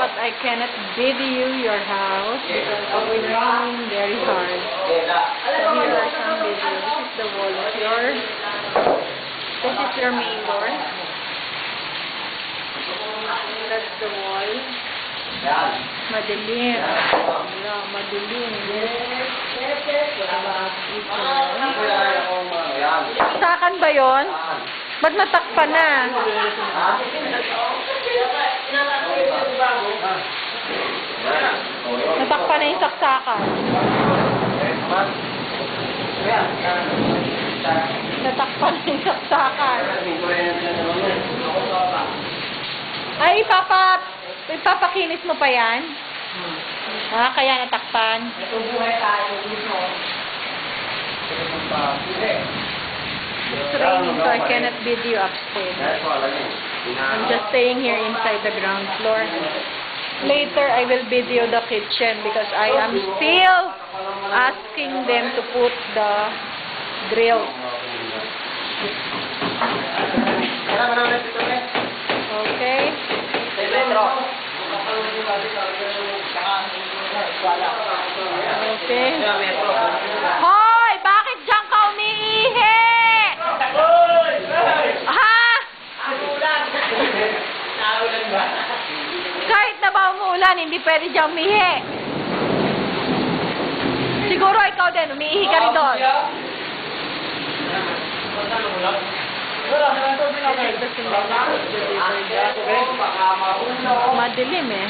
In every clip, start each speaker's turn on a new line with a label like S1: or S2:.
S1: but I cannot video your house because it's raining very hard. So here are some videos. This is the wall of yours. This is your main door. That's the wall. Madilim. Yeah, madilim. Sakan ba yun? Ba't natakpan na? Natakpan na yung saksakan. Natakpan na yung saksakan. Ay, ipapakinis mo pa yan? Ha? Kaya natakpan?
S2: Ito buhay tayo dito.
S1: It's raining, so I cannot video upstairs. I'm just staying here inside the ground floor. Later, I will video the kitchen because I am still asking them to put the grill. Okay? Okay. Hoy! Bakit dyan ka umiihi? Ha? Kahit na ba umuulan, hindi pwede dyan umihi. Siguro ikaw din, umiihi ka rin doon. Madilim eh.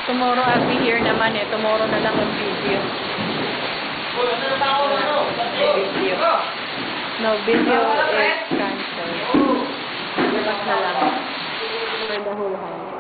S1: Tomorrow I'll be here naman eh. Tomorrow na lang ang video. No, video is cancelled. Bukas na lang. For the whole house.